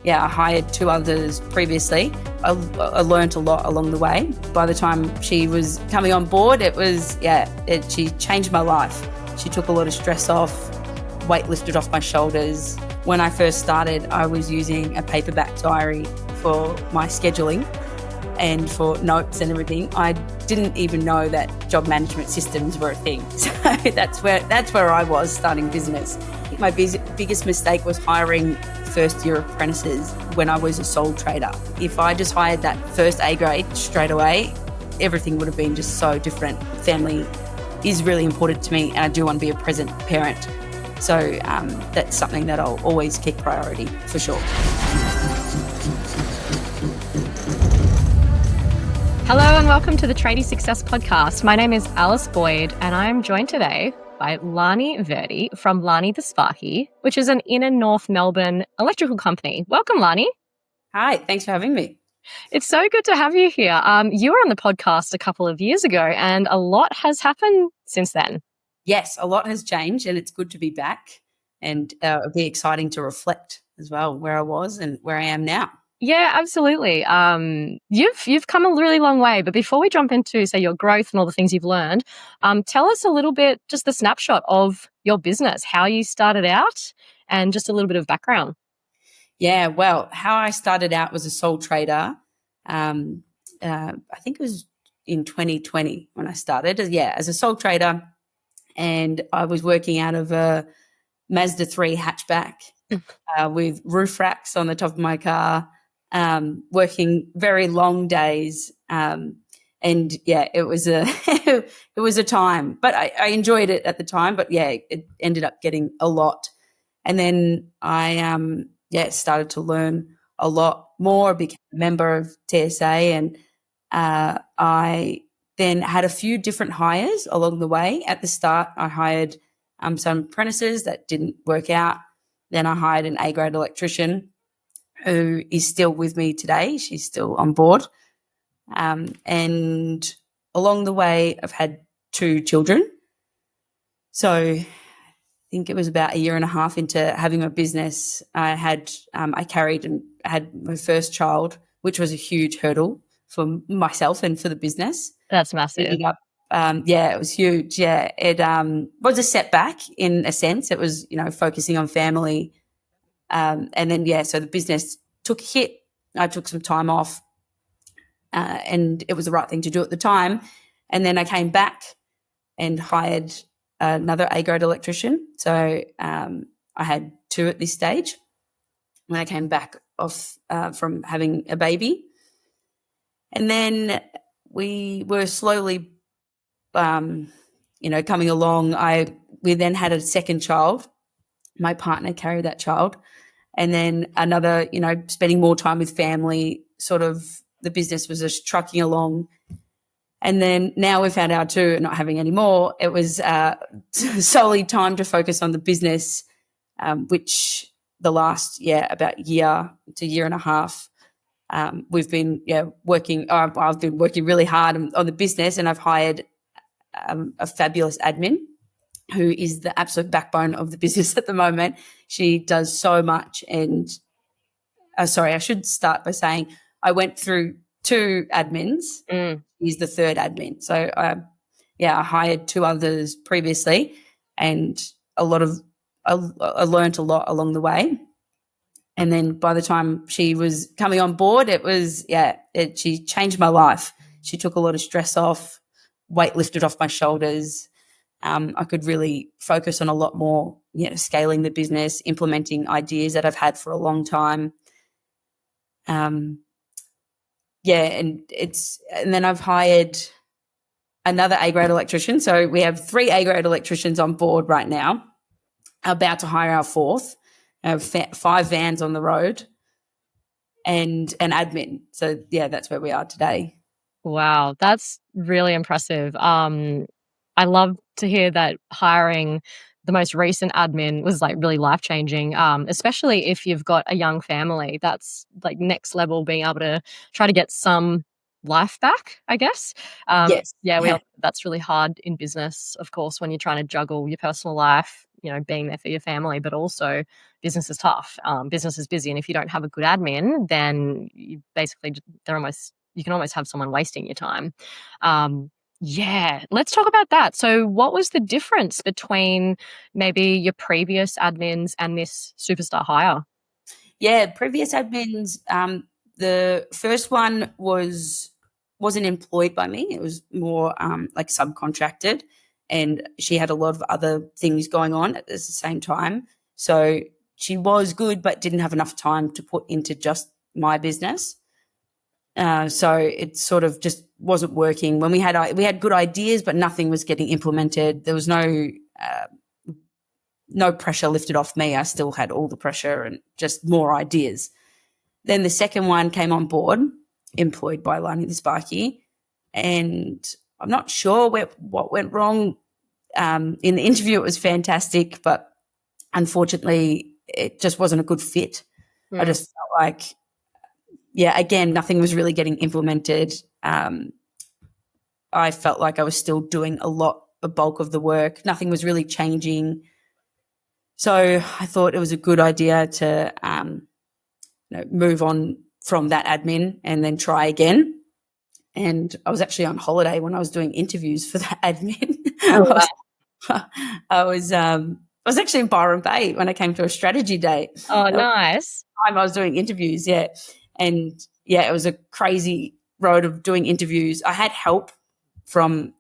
Yeah, I hired two others previously. I learned a lot along the way. By the time she was coming on board, she changed my life. She took a lot of stress off, weight lifted off my shoulders. When I first started, I was using a paperback diary for my scheduling and for notes and everything. I didn't even know that job management systems were a thing. So that's where I was starting business. My biggest mistake was hiring first-year apprentices when I was a sole trader. If I just hired that first A grade straight away, everything would have been just so different. Family is really important to me, and I do want to be a present parent. So that's something that I'll always keep priority for sure. Hello and welcome to the Tradies Success Podcast. My name is Alice Boyd and I'm joined today by Lani from Lani the Sparky, which is an inner North Melbourne electrical company. Welcome, Lani. Hi, thanks for having me. It's so good to have you here. You were on the podcast a couple of years ago and a lot has happened since then. Yes, a lot has changed and it's good to be back, and it'll be exciting to reflect as well where I was and where I am now. Yeah, absolutely. You've come a really long way, but before we jump into, say, your growth and all the things you've learned, tell us a little bit, just the snapshot of your business, how you started out, and just a little bit of background. Yeah, well, how I started out was a sole trader. I think it was in 2020 when I started. As a sole trader, and I was working out of a Mazda 3 hatchback with roof racks on the top of my car. Working very long days. It was it was a time, but I enjoyed it at the time, but it ended up getting a lot. And then I started to learn a lot more, became a member of TSA, and I then had a few different hires along the way. At the start, I hired some apprentices that didn't work out. Then I hired an A-grade electrician who is still with me today. She's still on board. And along the way, I've had two children. So I think it was about a year and a half into having my business, I carried and had my first child, which was a huge hurdle for myself and for the business. That's massive. It was huge. Yeah, it was a setback in a sense. It was, focusing on family. So the business took a hit. I took some time off and it was the right thing to do at the time. And then I came back and hired another A-grade electrician. So I had two at this stage when I came back off from having a baby. And then we were slowly, coming along. We then had a second child. My partner carried that child. And then another, spending more time with family, sort of the business was just trucking along. And then now we've had our two and not having any more. It was solely time to focus on the business, which the last, about year to year and a half, we've been working. I've been working really hard on the business, and I've hired a fabulous admin who is the absolute backbone of the business at the moment. She does so much. And I should start by saying I went through two admins. He's the third admin. So I hired two others previously, and I learned a lot along the way. And then by the time she was coming on board, she changed my life. She took a lot of stress off, weight lifted off my shoulders. I could really focus on a lot more, scaling the business, implementing ideas that I've had for a long time. And then I've hired another A-grade electrician. So we have 3 A-grade electricians on board right now, about to hire our fourth. I have 5 vans on the road and an admin. So that's where we are today. Wow, that's really impressive. I love to hear that hiring the most recent admin was like really life-changing, especially if you've got a young family. That's like next level, being able to try to get some life back, I guess. Yes. Yeah, that's really hard in business, of course, when you're trying to juggle your personal life, being there for your family, but also business is tough. Business is busy, and if you don't have a good admin, then you basically you can almost have someone wasting your time. Yeah, let's talk about that. So, what was the difference between maybe your previous admins and this superstar hire? Yeah, previous admins. The first one wasn't employed by me. It was more like subcontracted, and she had a lot of other things going on at the same time. So she was good, but didn't have enough time to put into just my business. So it sort of just wasn't working. When we had good ideas, but nothing was getting implemented. There was no pressure lifted off me. I still had all the pressure and just more ideas. Then the second one came on board, employed by Lani the Sparky, and I'm not sure what went wrong. In the interview, it was fantastic, but unfortunately, it just wasn't a good fit. I just felt like, again, nothing was really getting implemented. I felt like I was still doing a bulk of the work. Nothing was really changing. So I thought it was a good idea to move on from that admin and then try again. And I was actually on holiday when I was doing interviews for that admin. Oh, wow. I was actually in Byron Bay when I came to a strategy day. Oh, nice. Time I was doing interviews, and it was a crazy road of doing interviews. I had help from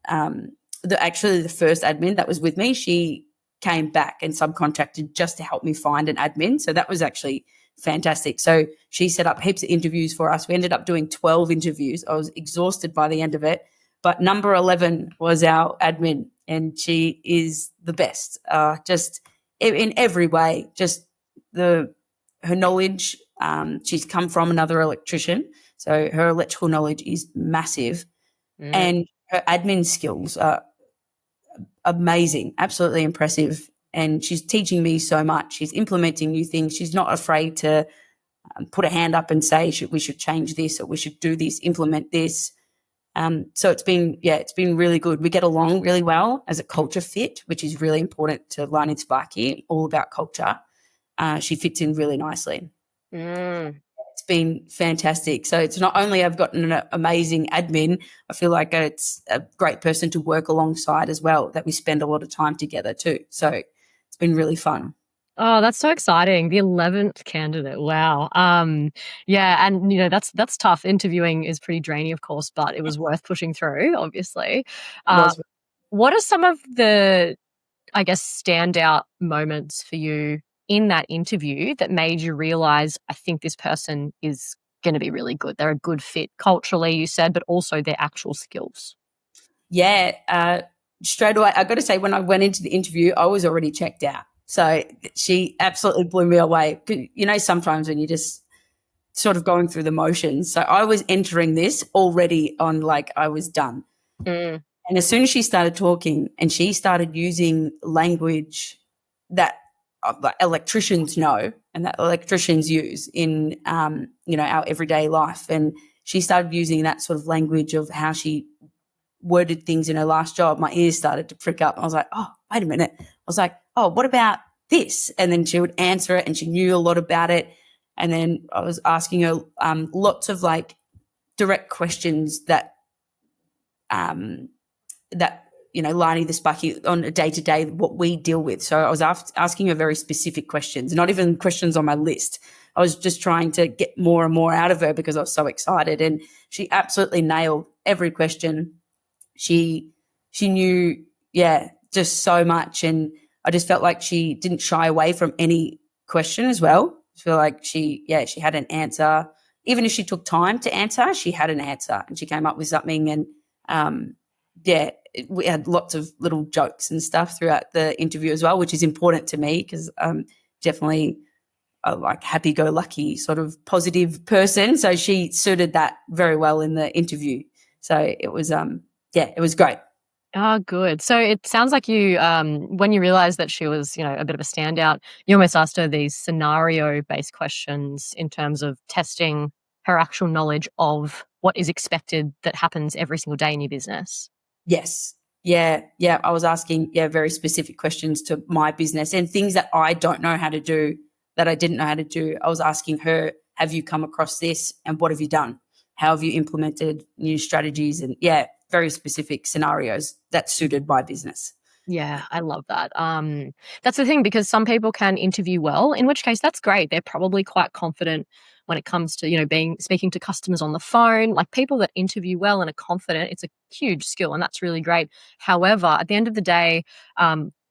the first admin that was with me. She came back and subcontracted just to help me find an admin. So that was actually fantastic. So she set up heaps of interviews for us. We ended up doing 12 interviews. I was exhausted by the end of it. But number 11 was our admin, and she is the best, just in every way. Just her knowledge. She's come from another electrician, so her electrical knowledge is massive. And her admin skills are amazing, absolutely impressive. And she's teaching me so much. She's implementing new things. She's not afraid to put a hand up and say, we should change this, or we should do this, implement this. So it's been really good. We get along really well as a culture fit, which is really important to Lani Sparky, all about culture. She fits in really nicely. It's been fantastic. So it's not only I've gotten an amazing admin, I feel like it's a great person to work alongside as well, that we spend a lot of time together too. So it's been really fun. Oh, that's so exciting. The 11th candidate. Wow. Yeah, and that's tough. Interviewing is pretty draining, of course, but it was worth pushing through, obviously. What are some of the, I guess, standout moments for you in that interview that made you realize, I think this person is going to be really good? They're a good fit culturally, you said, but also their actual skills. Yeah. Straight away, I got to say, when I went into the interview, I was already checked out. So she absolutely blew me away. Sometimes when you're just sort of going through the motions. So I was entering this already on like I was done. And as soon as she started talking and she started using language that electricians know and that electricians use in, our everyday life. And she started using that sort of language of how she worded things in her last job. My ears started to prick up. I was like, oh, wait a minute. I was like, oh, what about this? And then she would answer it, and she knew a lot about it. And then I was asking her lots of like direct questions that Lani the Sparky on a day-to-day, what we deal with. So I was asking her very specific questions, not even questions on my list. I was just trying to get more and more out of her because I was so excited, and she absolutely nailed every question. She knew, just so much, and I just felt like she didn't shy away from any question as well. I feel like she had an answer. Even if she took time to answer, she had an answer, and she came up with something. And we had lots of little jokes and stuff throughout the interview as well, which is important to me because I'm definitely a like happy-go-lucky sort of positive person. So she suited that very well in the interview. So it was it was great. Oh, good. So it sounds like you, when you realized that she was, a bit of a standout, you almost asked her these scenario-based questions in terms of testing her actual knowledge of what is expected that happens every single day in your business? Yes. Yeah. Yeah. I was asking, very specific questions to my business and things that I don't know how to do, that I didn't know how to do. I was asking her, have you come across this and what have you done? How have you implemented new strategies? And very specific scenarios that suited my business. Yeah, I love that. That's the thing, because some people can interview well, in which case that's great. They're probably quite confident when it comes to, being speaking to customers on the phone. Like, people that interview well and are confident, it's a huge skill, and that's really great. However, at the end of the day,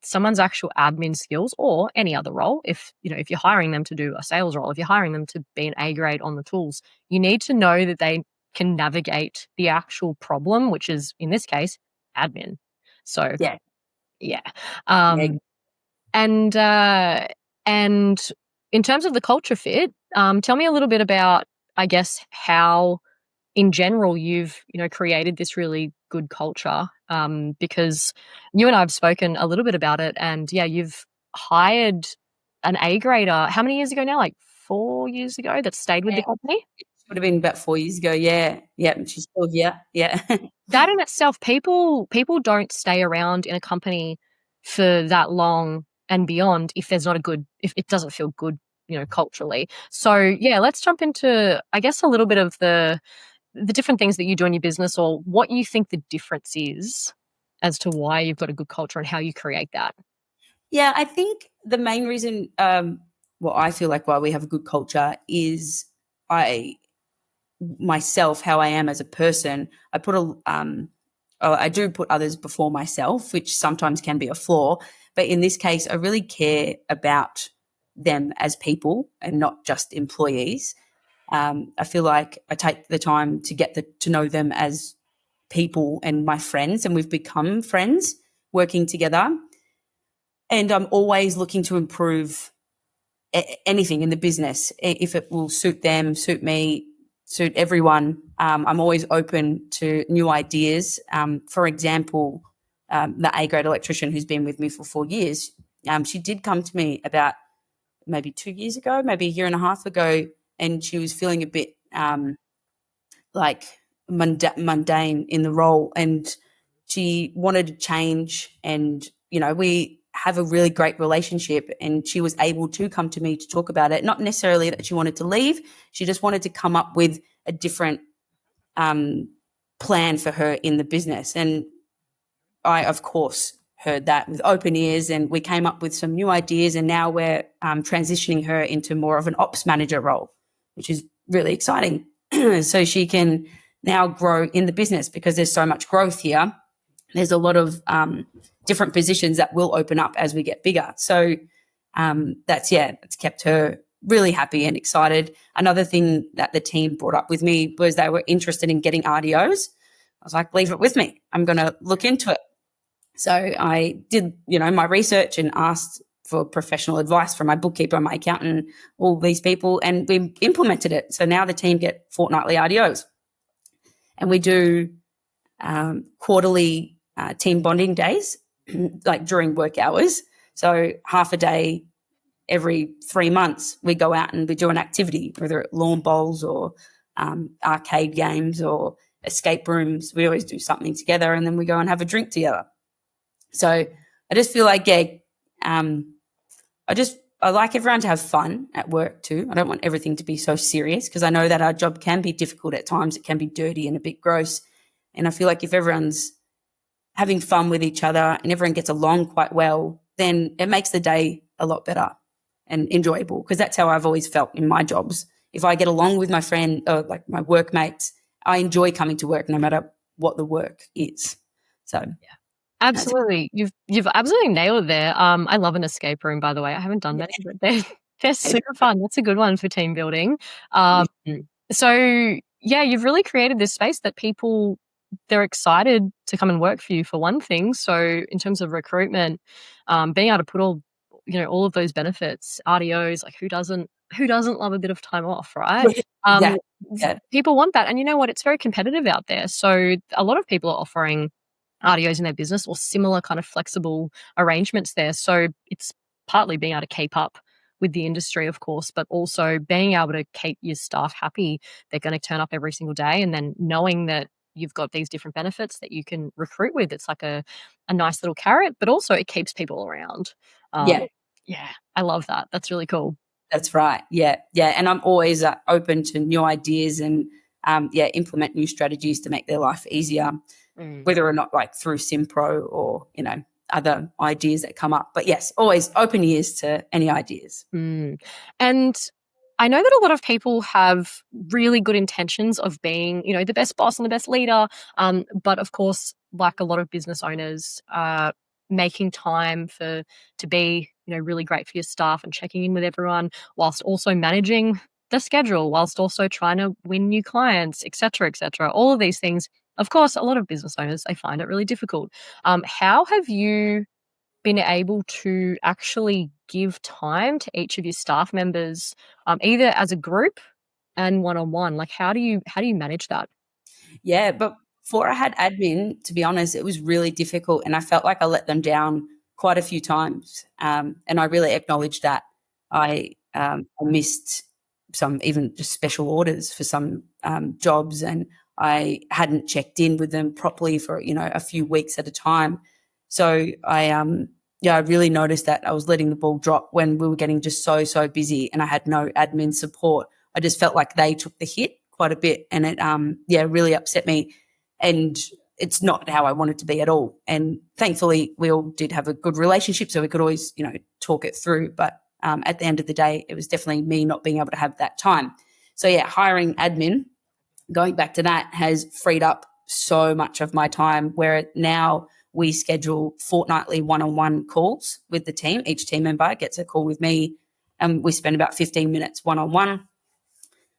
someone's actual admin skills, or any other role, if you're hiring them to do a sales role, if you're hiring them to be an A grade on the tools, you need to know that they can navigate the actual problem, which is, in this case, admin. So Yeah. yeah. Yeah. Um, and in terms of the culture fit, tell me a little bit about, I guess, how in general you've, created this really good culture. Because you and I have spoken a little bit about it, and you've hired an A grader. How many years ago now? Like 4 years ago, that stayed with the company? Would have been about 4 years ago. Yeah. Yeah. She's still here. Yeah. That in itself, people don't stay around in a company for that long and beyond if there's not if it doesn't feel good, culturally. So let's jump into, I guess, a little bit of the different things that you do in your business, or what you think the difference is as to why you've got a good culture and how you create that. Yeah, I think the main reason, I feel like why we have a good culture is I myself, how I am as a person. I do put others before myself, which sometimes can be a flaw. But in this case, I really care about them as people and not just employees. I feel like I take the time to to know them as people and my friends, and we've become friends working together. And I'm always looking to improve anything in the business if it will suit them, suit me, suit everyone. I'm always open to new ideas. For example, the A grade electrician who's been with me for 4 years, she did come to me about maybe 2 years ago, maybe a year and a half ago, and she was feeling a bit like mundane in the role, and she wanted to change. And we have a really great relationship, and she was able to come to me to talk about it. Not necessarily that she wanted to leave, she just wanted to come up with a different plan for her in the business. And I, of course, heard that with open ears, and we came up with some new ideas, and now we're transitioning her into more of an ops manager role, which is really exciting. So she can now grow in the business, because there's so much growth here. There's a lot of different positions that will open up as we get bigger. So it's kept her really happy and excited. Another thing that the team brought up with me was they were interested in getting RDOs. I was like, leave it with me. I'm going to look into it. So I did, my research and asked for professional advice from my bookkeeper, my accountant, all these people, and we implemented it. So now the team get fortnightly RDOs, and we do quarterly team bonding days, like during work hours. So half a day every 3 months, we go out and we do an activity, whether it's lawn bowls or arcade games or escape rooms. We always do something together, and then we go and have a drink together. So I just feel like, I like everyone to have fun at work too. I don't want everything to be so serious, because I know that our job can be difficult at times. It can be dirty and a bit gross. And I feel like if everyone's having fun with each other and everyone gets along quite well, then it makes the day a lot better and enjoyable, because that's how I've always felt in my jobs. If I get along with my friend or like my workmates, I enjoy coming to work no matter what the work is. So Absolutely. You've absolutely nailed it there. I love an escape room, by the way. I haven't done many, but they're super fun. That's a good one for team building. So you've really created this space that they're excited to come and work for you, for one thing. So in terms of recruitment, being able to put all of those benefits, RDOs, like who doesn't love a bit of time off, right? People want that. And you know what? It's very competitive out there. So a lot of people are offering RDOs in their business or similar kind of flexible arrangements there. So it's partly being able to keep up with the industry, of course, but also being able to keep your staff happy. They're going to turn up every single day, and then knowing that you've got these different benefits that you can recruit with. It's like a nice little carrot, but also it keeps people around. Yeah, Yeah, I love that. That's really cool. that's right. Yeah, yeah. And I'm always open to new ideas and implement new strategies to make their life easier, Mm. whether or not like through Simpro or other ideas that come up. But yes, always open ears to any ideas. Mm. And I know that a lot of people have really good intentions of being, the best boss and the best leader. But of course, like a lot of business owners, making time to be, really great for your staff and checking in with everyone, whilst also managing the schedule, whilst also trying to win new clients, et cetera, et cetera. All of these things. Of course, a lot of business owners, they find it really difficult. How have you been able to actually give time to each of your staff members, either as a group and one-on-one? Like, how do you manage that? Yeah, but before I had admin, to be honest, it was really difficult, and I felt like I let them down quite a few times. And I really acknowledged that. I missed some even just special orders for some jobs, and I hadn't checked in with them properly for a few weeks at a time. So I really noticed that I was letting the ball drop when we were getting just so busy, and I had no admin support. I just felt like they took the hit quite a bit, and it really upset me, and it's not how I wanted to be at all. And thankfully we all did have a good relationship, so we could always talk it through. But at the end of the day, it was definitely me not being able to have that time. So yeah, hiring admin, going back to that, has freed up so much of my time, where now we schedule fortnightly one-on-one calls with the team. Each team member gets a call with me, and we spend about 15 minutes one-on-one,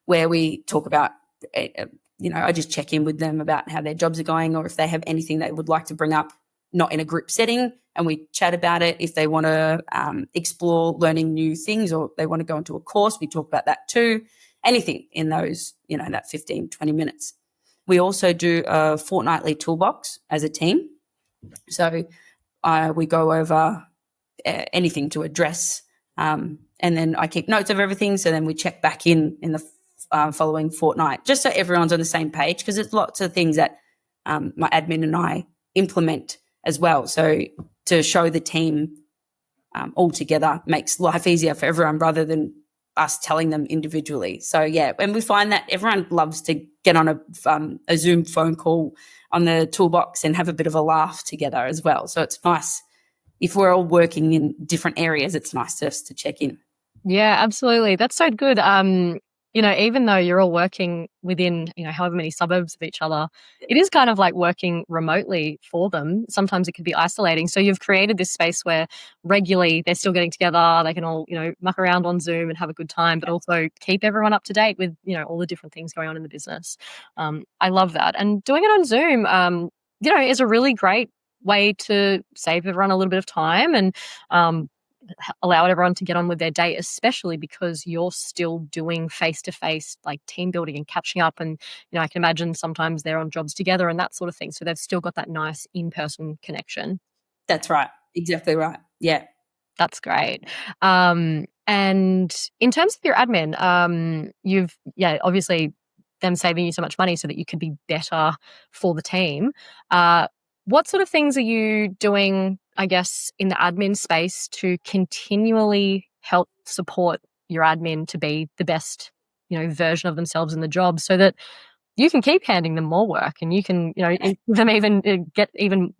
where we talk about, I just check in with them about how their jobs are going, or if they have anything they would like to bring up, not in a group setting, and we chat about it. If they want to explore learning new things, or they want to go into a course, we talk about that too. Anything in those, that 15, 20 minutes. We also do a fortnightly toolbox as a team. So we go over anything to address, and then I keep notes of everything. So then we check back in the following fortnight, just so everyone's on the same page, because there's lots of things that my admin and I implement as well. So to show the team all together makes life easier for everyone, rather than us telling them individually. So yeah, and we find that everyone loves to get on a Zoom phone call on the toolbox and have a bit of a laugh together as well. So it's nice. If we're all working in different areas, it's nice just to check in. Yeah, absolutely. That's so good. Even though you're all working within, however many suburbs of each other, it is kind of like working remotely for them. Sometimes it can be isolating. So you've created this space where regularly they're still getting together. They can all, muck around on Zoom and have a good time, but also keep everyone up to date with, all the different things going on in the business. I love that. And doing it on Zoom, is a really great way to save everyone a little bit of time and allow everyone to get on with their day, especially because you're still doing face-to-face, like team building and catching up. And, I can imagine sometimes they're on jobs together and that sort of thing. So they've still got that nice in-person connection. That's right. Exactly right. Yeah. That's great. And in terms of your admin, you've, obviously them saving you so much money so that you can be better for the team. What sort of things are you doing, I guess, in the admin space to continually help support your admin to be the best, version of themselves in the job, so that you can keep handing them more work and you can, give them even get even,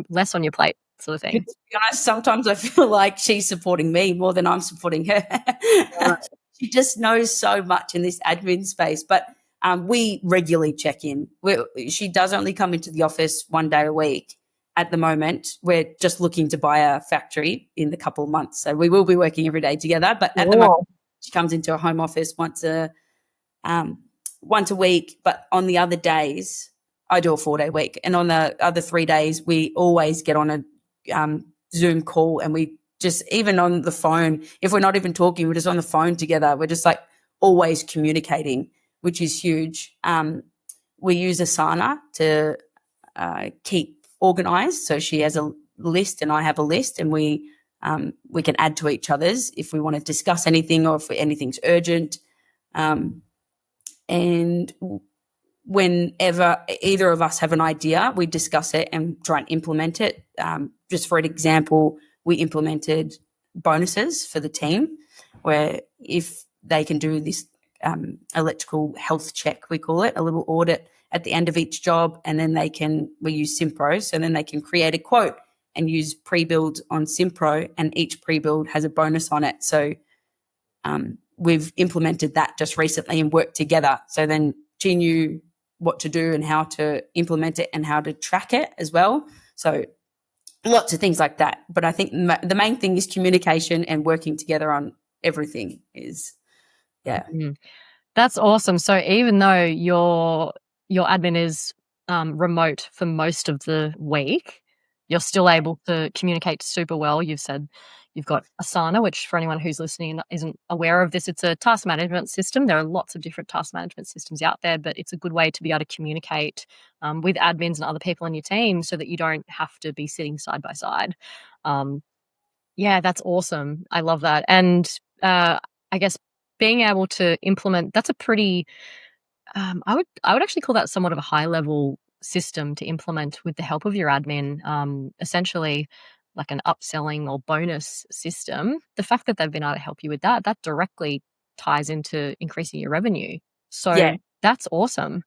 less on your plate, sort of thing? To be honest, sometimes I feel like she's supporting me more than I'm supporting her. Right. She just knows so much in this admin space, but we regularly check in. She does only come into the office one day a week at the moment. We're just looking to buy a factory in a couple of months, so we will be working every day together. But at the moment, she comes into a home office once a week. But on the other days, I do a 4-day week, and on the other 3 days, we always get on a Zoom call, and we just, even on the phone, if we're not even talking, we're just on the phone together. We're just like always communicating, which is huge. We use Asana to keep organized. So she has a list and I have a list, and we We can add to each other's if we want to discuss anything or if anything's urgent. And whenever either of us have an idea, we discuss it and try and implement it. Just for an example, we implemented bonuses for the team where if they can do this electrical health check, we call it, a little audit at the end of each job, and then we use Simpro, so then they can create a quote and use pre-build on Simpro, and each pre-build has a bonus on it. So we've implemented that just recently and worked together. So then she knew what to do and how to implement it and how to track it as well. So lots of things like that. But I think the main thing is communication and working together on everything is, yeah. That's awesome. So even though your admin is remote for most of the week, you're still able to communicate super well. You've said you've got Asana, which for anyone who's listening and isn't aware of this, it's a task management system. There are lots of different task management systems out there, but it's a good way to be able to communicate with admins and other people on your team so that you don't have to be sitting side by side. Yeah, that's awesome. I love that. And I guess being able to implement, that's a pretty, I would actually call that somewhat of a high level system to implement with the help of your admin, essentially like an upselling or bonus system. The fact that they've been able to help you with that directly ties into increasing your revenue. So Yeah. that's awesome.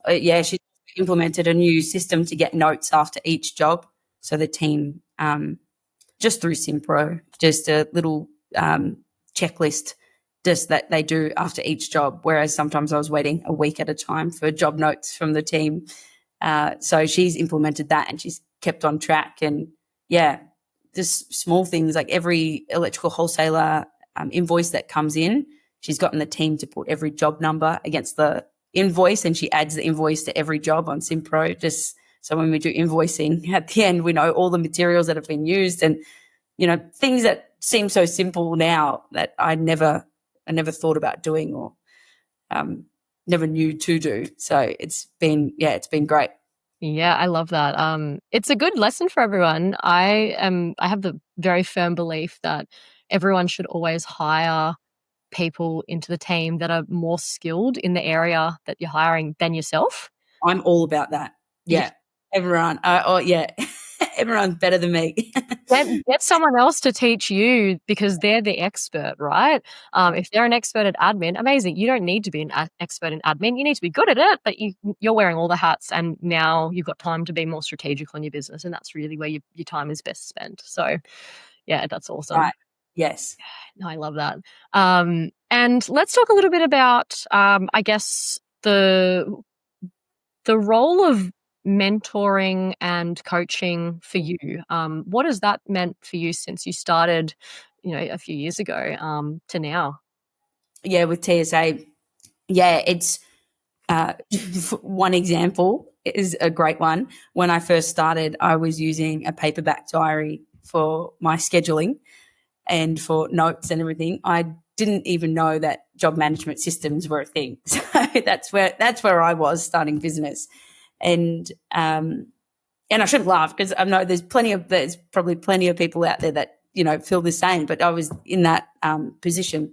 Yeah, she implemented a new system to get notes after each job. So the team, just through Simpro, just a little checklist just that they do after each job, whereas sometimes I was waiting a week at a time for job notes from the team. So she's implemented that and she's kept on track. And yeah, just small things like every electrical wholesaler invoice that comes in, she's gotten the team to put every job number against the invoice, and she adds the invoice to every job on Simpro, just so when we do invoicing at the end, we know all the materials that have been used and, things that seem so simple now that I never thought about doing or never knew to do. So it's been great. Yeah, I love that. It's a good lesson for everyone. I have the very firm belief that everyone should always hire people into the team that are more skilled in the area that you're hiring than yourself. I'm all about that. Yeah. Everyone. Everyone's better than me. Get someone else to teach you because they're the expert, right? If they're an expert at admin, amazing. You don't need to be an expert in admin. You need to be good at it, but you're wearing all the hats, and now you've got time to be more strategic on your business, and that's really where your time is best spent. So, yeah, that's awesome. Right. Yes. No, I love that. And let's talk a little bit about, I guess, the role of mentoring and coaching for you. What has that meant for you since you started, a few years ago to now? Yeah, with TSA, yeah, it's one example is a great one. When I first started, I was using a paperback diary for my scheduling and for notes and everything. I didn't even know that job management systems were a thing. So that's where I was starting business. And I shouldn't laugh because I know there's probably plenty of people out there that feel the same. But I was in that position,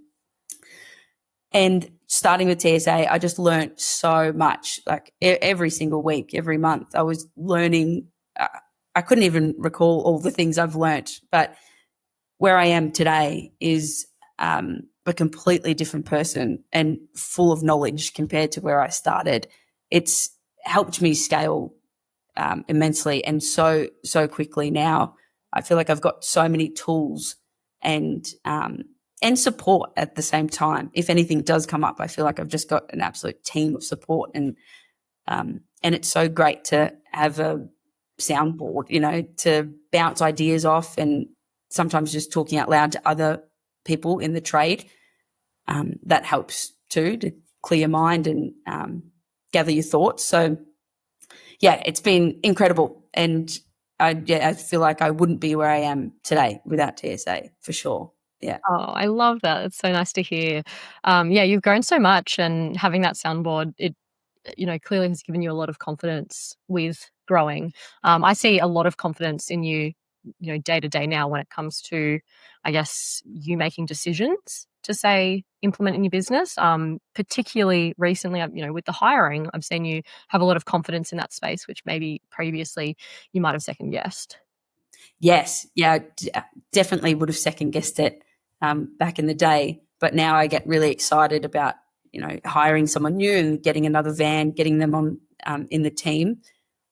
and starting with TSA, I just learned so much. Like every single week, every month, I was learning. I couldn't even recall all the things I've learned, but where I am today is a completely different person and full of knowledge compared to where I started. It's helped me scale immensely and so quickly now. I feel like I've got so many tools and support at the same time. If anything does come up, I feel like I've just got an absolute team of support, and it's so great to have a soundboard, to bounce ideas off, and sometimes just talking out loud to other people in the trade. That helps too, to clear your mind and gather your thoughts. So, yeah, it's been incredible. And I feel like I wouldn't be where I am today without TSA, for sure. Yeah. Oh, I love that. It's so nice to hear. Yeah, you've grown so much, and having that soundboard, it clearly has given you a lot of confidence with growing. I see a lot of confidence in you day to day now when it comes to, I guess, you making decisions to say implement in your business? Particularly recently, with the hiring, I've seen you have a lot of confidence in that space, which maybe previously you might have second guessed. Yes, yeah, definitely would have second guessed it back in the day, but now I get really excited about hiring someone new and getting another van, getting them on in the team.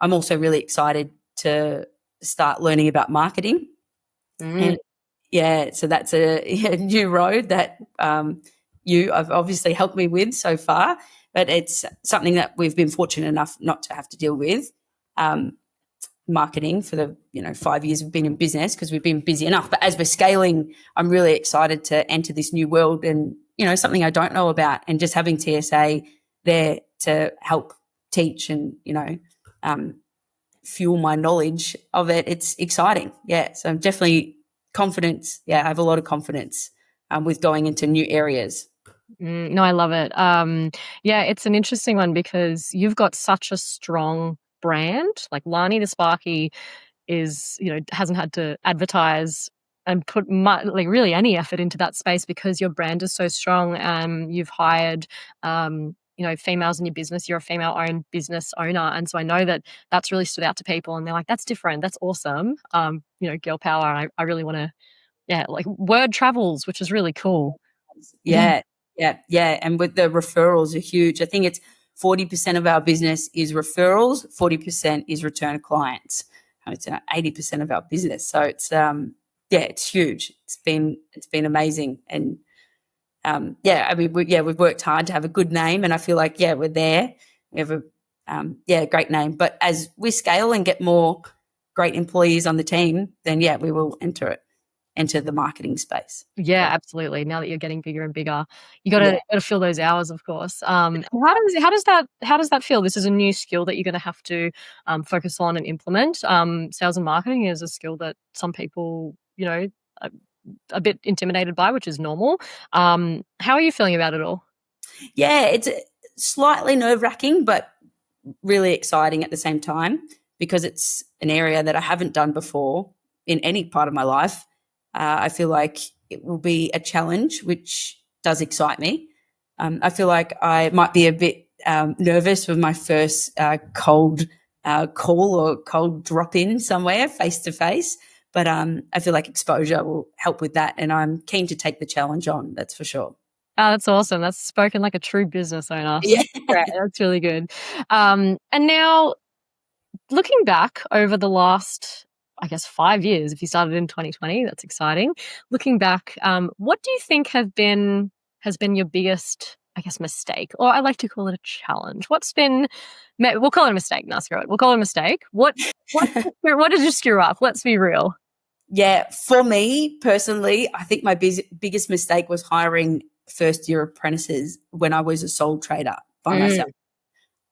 I'm also really excited to start learning about marketing, Mm. and yeah, so that's a new road that you have obviously helped me with so far, but it's something that we've been fortunate enough not to have to deal with. Marketing for the 5 years we've been in business because we've been busy enough, but as we're scaling, I'm really excited to enter this new world and something I don't know about, and just having TSA there to help teach and fuel my knowledge of it. It's exciting. Yeah, so I'm definitely confident. Yeah, I have a lot of confidence with going into new areas. No, I love it. Yeah, it's an interesting one because you've got such a strong brand. Like Lani the Sparky is, hasn't had to advertise and put like really any effort into that space because your brand is so strong. You've hired, females in your business. You're a female-owned business owner, and so I know that that's really stood out to people, and they're like, "That's different. That's awesome." Girl power. I really want to, yeah, like word travels, which is really cool. Yeah, yeah, yeah. And with the referrals are huge. I think it's 40% of our business is referrals, 40% is return clients. It's 80% of our business. So it's it's huge. It's been amazing. And I mean, we've worked hard to have a good name, and I feel like we're there. We have a great name. But as we scale and get more great employees on the team, then we will enter the marketing space. Yeah, So. absolutely. Now that you're getting bigger and bigger, you gotta fill those hours, of course. How does that feel? This is a new skill that you're gonna have to focus on and implement. Sales and marketing is a skill that some people, are a bit intimidated by, which is normal. How are you feeling about it all? Yeah, it's slightly nerve-wracking, but really exciting at the same time because it's an area that I haven't done before in any part of my life. I feel like it will be a challenge, which does excite me. I feel like I might be a bit nervous with my first cold call or cold drop in somewhere face to face, but I feel like exposure will help with that, and I'm keen to take the challenge on. That's for sure. Oh, that's awesome. That's spoken like a true business owner. So Yeah. great. That's really good. And now looking back over the last, I guess, 5 years, if you started in 2020, that's exciting. Looking back, what do you think has been your biggest, I guess, mistake? Or I like to call it a challenge. We'll call it a mistake. No, screw it. We'll call it a mistake. What did you screw up? Let's be real. Yeah, for me personally, I think my biggest mistake was hiring first year apprentices when I was a sole trader by Mm. myself.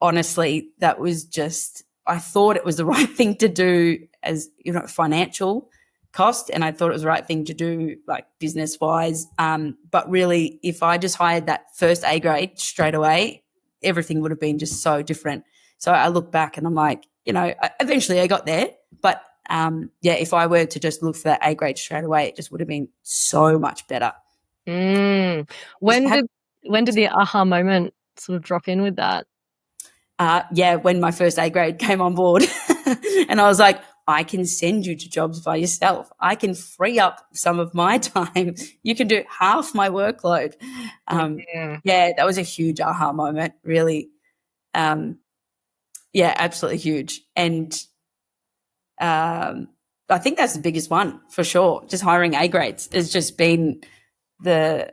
Honestly, that was just, I thought it was the right thing to do as, financial cost. And I thought it was the right thing to do like business wise. But really, if I just hired that first A grade straight away, everything would have been just so different. So I look back and I'm like, eventually I got there, but if I were to just look for that A grade straight away, it just would have been so much better. Mm. Just When had, did when did the aha moment sort of drop in with that? when my first A grade came on board, and I was like, I can send you to jobs by yourself. I can free up some of my time. You can do half my workload. Yeah. That was a huge aha moment, really. Um, absolutely huge. And I think that's the biggest one for sure. Just hiring A grades has just been the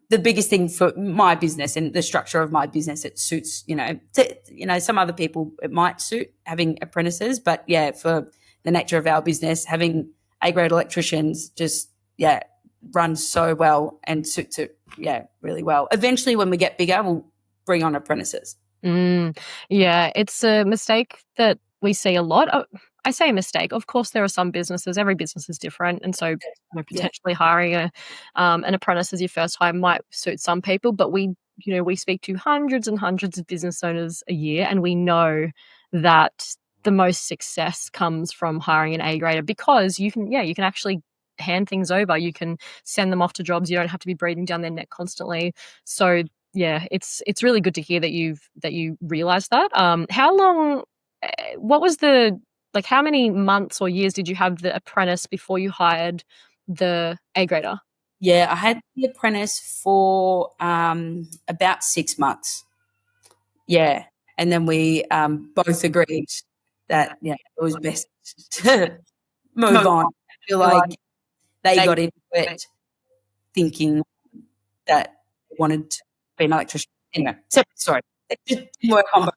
biggest thing for my business and the structure of my business. It suits, some other people it might suit having apprentices, but for the nature of our business, having A grade electricians just runs so well and suits it really well. Eventually, when we get bigger, we'll bring on apprentices. Yeah, it's a mistake that we see a lot. I say a mistake. Of course, there are some businesses. Every business is different, and so Yeah. potentially hiring an apprentice as your first hire might suit some people. But we speak to hundreds and hundreds of business owners a year, and we know that the most success comes from hiring an A grader, because you can actually hand things over. You can send them off to jobs. You don't have to be breathing down their neck constantly. So yeah, it's really good to hear that you realized that. How long? What was the like? How many months or years did you have the apprentice before you hired the A grader? Yeah, I had the apprentice for about 6 months. Yeah, and then we both agreed that it was best to move on. I feel like they got into it thinking that they wanted to be an electrician. Anyway, separate story. It just didn't work on both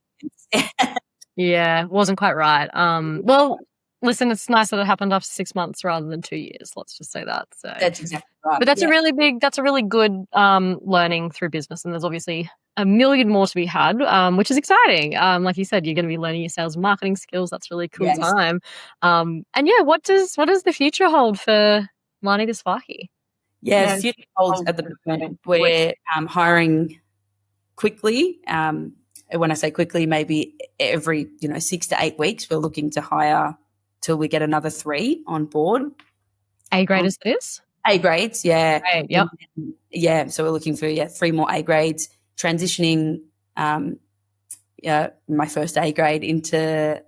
ends. Yeah, wasn't quite right. Well, listen, it's nice that it happened after 6 months rather than 2 years. Let's just say that. So, That's exactly right. but that's a really good learning through business, and there's obviously a million more to be had, which is exciting. Like you said, you're going to be learning your sales and marketing skills. That's really cool Yes. time. And yeah, what does the future hold for Lani the Sparky? Yeah, the future holds at the moment. We're hiring quickly. When I say quickly, maybe every 6 to 8 weeks, we're looking to hire till we get another 3 on board. A graders, that is? A grades, yeah. Right, yep. Yeah, so we're looking for 3 more A grades, transitioning my first A grade into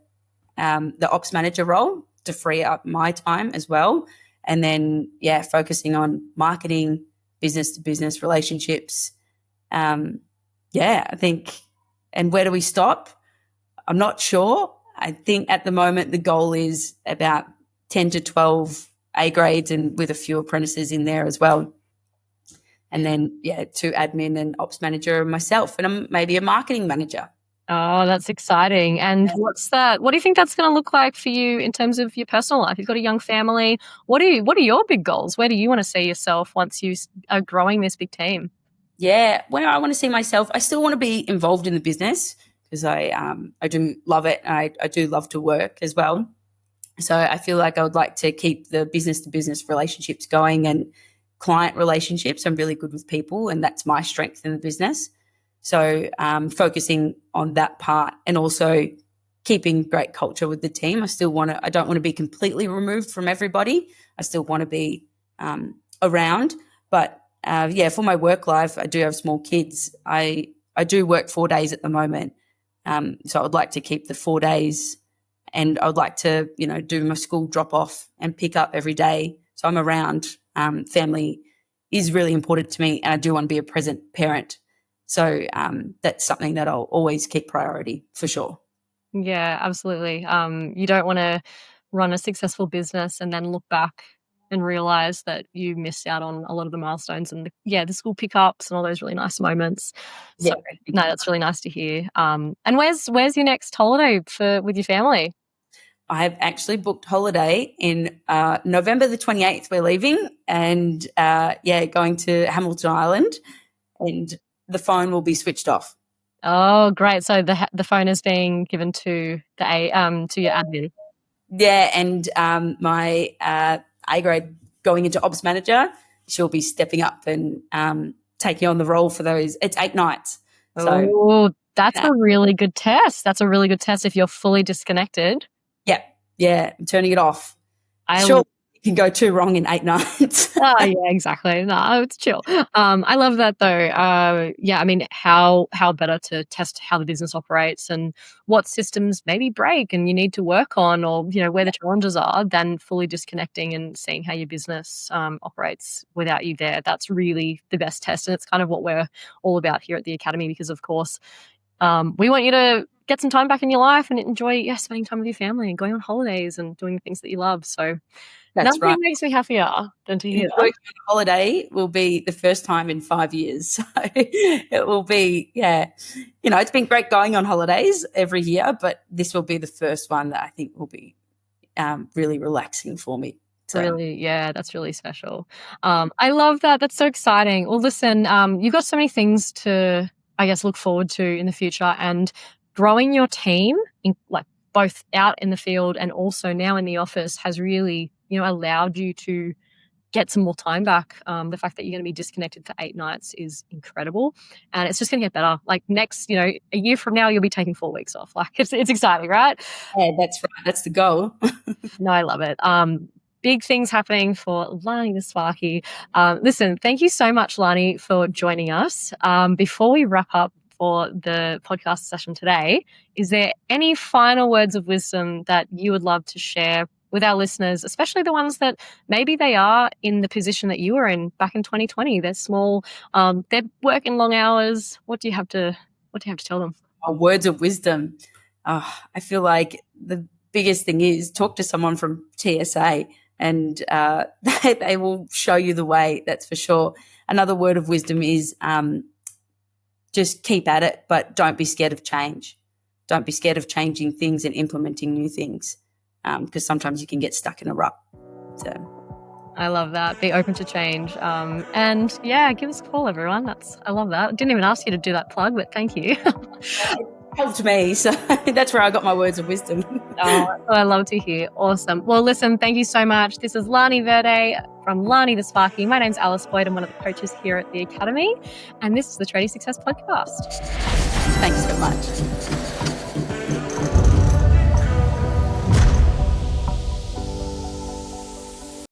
the ops manager role to free up my time as well. And then, focusing on marketing, business to business relationships. I think, and where do we stop? I'm not sure. I think at the moment the goal is about 10 to 12 A grades and with a few apprentices in there as well. And then, 2 admin and ops manager and myself, and I'm maybe a marketing manager. Oh, that's exciting. And what's that? What do you think that's going to look like for you in terms of your personal life? You've got a young family. What are your big goals? Where do you want to see yourself once you are growing this big team? Yeah, where I want to see myself, I still want to be involved in the business because I do love it. I do love to work as well. So I feel like I would like to keep the business to business relationships going and client relationships. I'm really good with people, and that's my strength in the business. So focusing on that part and also keeping great culture with the team. I don't want to be completely removed from everybody. I still want to be around. But for my work life, I do have small kids. I do work 4 days at the moment. So I would like to keep the 4 days, and I would like to, do my school drop off and pick up every day. So I'm around. Family is really important to me, and I do want to be a present parent. So that's something that I'll always keep priority for sure. Yeah, absolutely. You don't want to run a successful business and then look back and realize that you missed out on a lot of the milestones and the school pickups and all those really nice moments. So no, that's really nice to hear. And where's your next holiday with your family? I have actually booked holiday in November the 28th. We're leaving and going to Hamilton Island, and the phone will be switched off. Oh, great! So the phone is being given to to your admin. Yeah, and my A grade going into ops manager, she'll be stepping up and taking on the role for those. It's 8 nights. So that's a really good test. That's a really good test if you're fully disconnected. Yeah, I'm turning it off. Sure, it can go too wrong in 8 nights. Oh yeah, exactly. No, it's chill. I love that though. I mean, how better to test how the business operates and what systems maybe break and you need to work on, or where the challenges are, than fully disconnecting and seeing how your business operates without you there. That's really the best test, and it's kind of what we're all about here at the Academy, because of course, we want you to get some time back in your life and enjoy spending time with your family and going on holidays and doing the things that you love. So nothing makes me happier than to hear that. Going on holiday will be the first time in 5 years. So it will be, it's been great going on holidays every year, but this will be the first one that I think will be really relaxing for me. So. Really, that's really special. I love that. That's so exciting. Well, listen, you've got so many things to, I guess, look forward to in the future, and growing your team, both out in the field and also now in the office, has really, allowed you to get some more time back. The fact that you're going to be disconnected for 8 nights is incredible, and it's just going to get better. Like next, a year from now, you'll be taking 4 weeks off. Like it's exciting, right? Yeah, that's right. That's the goal. No, I love it. Big things happening for Lani the Sparky. Listen, thank you so much, Lani, for joining us. Before we wrap up for the podcast session today, is there any final words of wisdom that you would love to share with our listeners, especially the ones that maybe they are in the position that you were in back in 2020? They're small, they're working long hours. What do you have to tell them? Words of wisdom. I feel like the biggest thing is talk to someone from TSA, and they will show you the way, that's for sure. Another word of wisdom is just keep at it, but don't be scared of change. Don't be scared of changing things and implementing new things, because sometimes you can get stuck in a rut. So I love that. Be open to change. And yeah, give us a call, everyone. I love that. I didn't even ask you to do that plug, but thank you. Helped me, so that's where I got my words of wisdom. I love to hear. Awesome. Well, listen, thank you so much. This is Lani Verde from Lani the Sparky. My name's Alice Boyd. I'm one of the coaches here at the Academy, and this is the Tradies Success Podcast. Thanks so much.